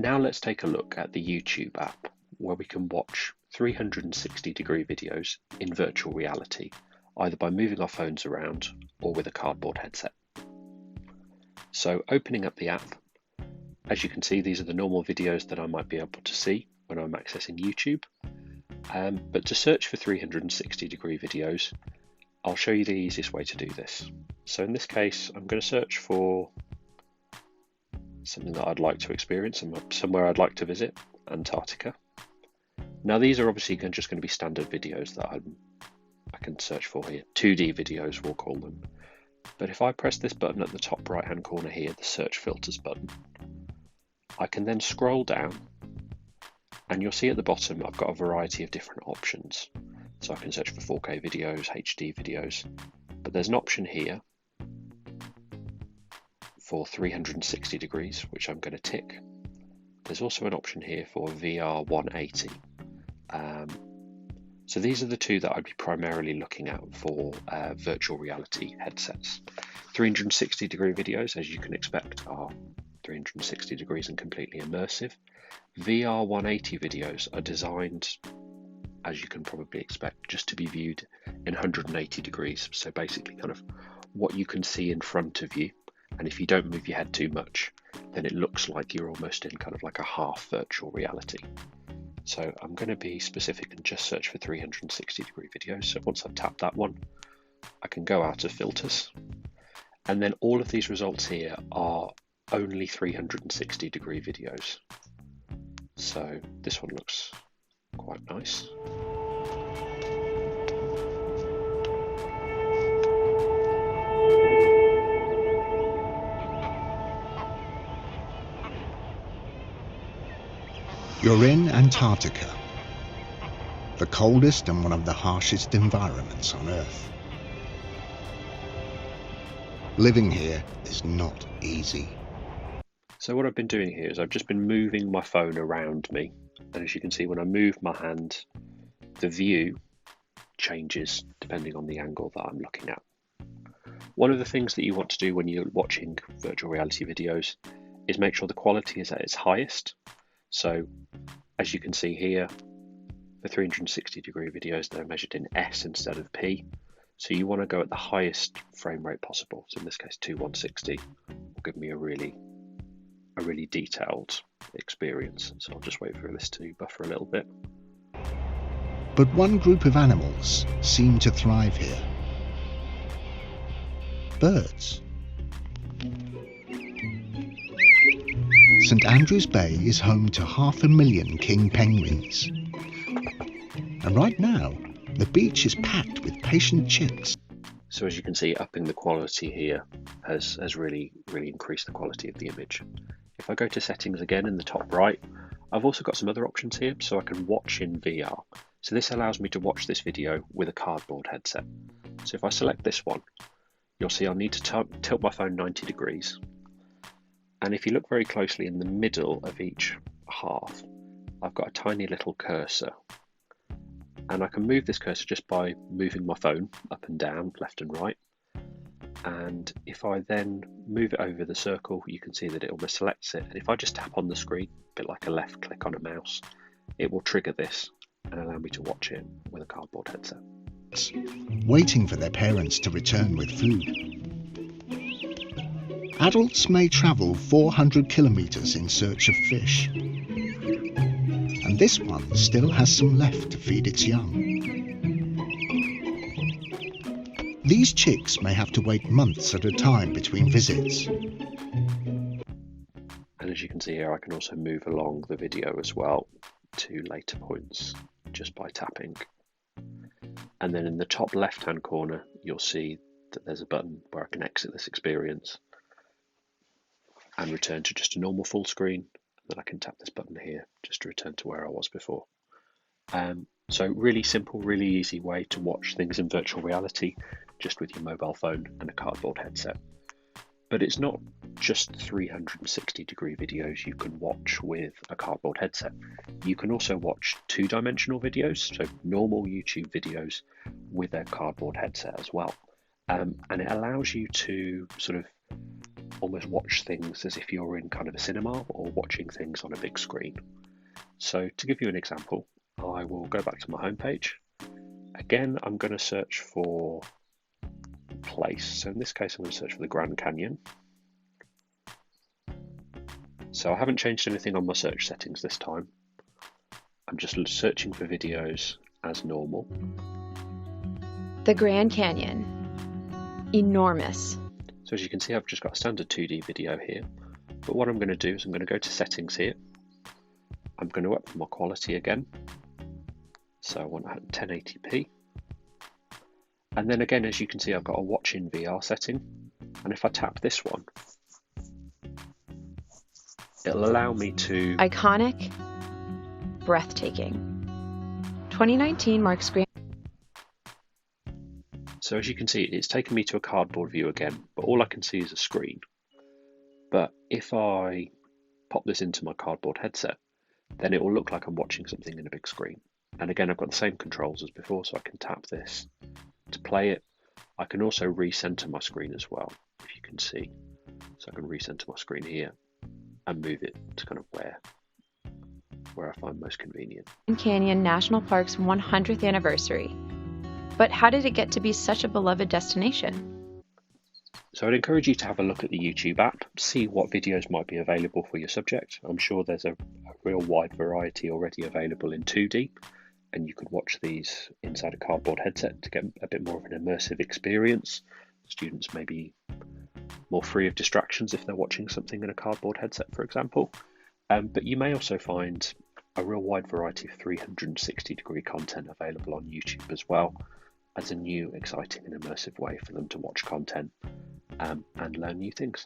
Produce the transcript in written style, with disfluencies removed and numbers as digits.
Now let's take a look at the YouTube app, where we can watch 360-degree videos in virtual reality, either by moving our phones around or with a cardboard headset. So opening up the app, as you can see, these are the normal videos that I might be able to see when I'm accessing YouTube. But to search for 360-degree videos, I'll show you the easiest way to do this. So in this case, I'm going to search for something that I'd like to experience, somewhere I'd like to visit, Antarctica. Now these are obviously just going to be standard videos that I can search for here. 2D videos, we'll call them. But if I press this button at the top right hand corner here, the search filters button, I can then scroll down and you'll see at the bottom I've got a variety of different options. So I can search for 4K videos, HD videos, but there's an option here for 360 degrees, which I'm going to tick. There's also an option here for VR 180. So these are the two that I'd be primarily looking at for virtual reality headsets. 360 degree videos, as you can expect, are 360 degrees and completely immersive. VR 180 videos are designed, as you can probably expect, just to be viewed in 180 degrees. So basically kind of what you can see in front of you. And if you don't move your head too much, then it looks like you're almost in kind of like a half virtual reality. So I'm going to be specific and just search for 360 degree videos. So once I've tapped that one, I can go out of filters. And then all of these results here are only 360 degree videos. So this one looks quite nice. You're in Antarctica, the coldest and one of the harshest environments on Earth. Living here is not easy. So what I've been doing here is I've just been moving my phone around me. And as you can see, when I move my hand, the view changes depending on the angle that I'm looking at. One of the things that you want to do when you're watching virtual reality videos is make sure the quality is at its highest. So as you can see here, for 360 degree videos, they're measured in S instead of P. So you want to go at the highest frame rate possible. So in this case, 2160 will give me a really detailed experience. So I'll just wait for this to buffer a little bit. But one group of animals seem to thrive here. Birds. St Andrews Bay is home to 500,000 king penguins. And right now, the beach is packed with patient chicks. So as you can see, upping the quality here has really increased the quality of the image. If I go to settings again in the top right, I've also got some other options here, so I can watch in VR. So this allows me to watch this video with a cardboard headset. So if I select this one, you'll see I'll need to tilt my phone 90 degrees. And if you look very closely in the middle of each half, I've got a tiny little cursor. And I can move this cursor just by moving my phone up and down, left and right. And if I then move it over the circle, you can see that it almost selects it. And if I just tap on the screen, a bit like a left click on a mouse, it will trigger this and allow me to watch it with a cardboard headset. Waiting for their parents to return with food. Adults may travel 400 kilometers in search of fish. And this one still has some left to feed its young. These chicks may have to wait months at a time between visits. And as you can see here, I can also move along the video as well to later points just by tapping. And then in the top left-hand corner, you'll see that there's a button where I can exit this experience and return to just a normal full screen. And then I can tap this button here just to return to where I was before. So really simple, really easy way to watch things in virtual reality just with your mobile phone and a cardboard headset. But it's not just 360 degree videos you can watch with a cardboard headset. You can also watch two-dimensional videos, so normal YouTube videos with a cardboard headset as well. And it allows you to sort of almost watch things as if you're in kind of a cinema or watching things on a big screen. So to give you an example, I will go back to my homepage. Again, I'm going to search for place. So in this case, I'm going to search for the Grand Canyon. So I haven't changed anything on my search settings this time. I'm just searching for videos as normal. The Grand Canyon. Enormous. So as you can see, I've just got a standard 2D video here. But what I'm going to do is I'm going to go to settings here. I'm going to up my quality again. So I want 1080p. And then again, as you can see, I've got a watch in VR setting. And if I tap this one, it'll allow me to... Iconic. Breathtaking. 2019 marks Grand. So as you can see, it's taken me to a cardboard view again, but all I can see is a screen. But if I pop this into my cardboard headset, then it will look like I'm watching something in a big screen. And again, I've got the same controls as before, so I can tap this to play it. I can also recenter my screen as well, if you can see. So I can recenter my screen here and move it to kind of where I find most convenient. Grand Canyon National Park's 100th anniversary. But how did it get to be such a beloved destination? So I'd encourage you to have a look at the YouTube app, see what videos might be available for your subject. I'm sure there's a real wide variety already available in 2D, and you could watch these inside a cardboard headset to get a bit more of an immersive experience. Students may be more free of distractions if they're watching something in a cardboard headset, for example. But you may also find a real wide variety of 360-degree content available on YouTube as well, as a new, exciting and immersive way for them to watch content and learn new things.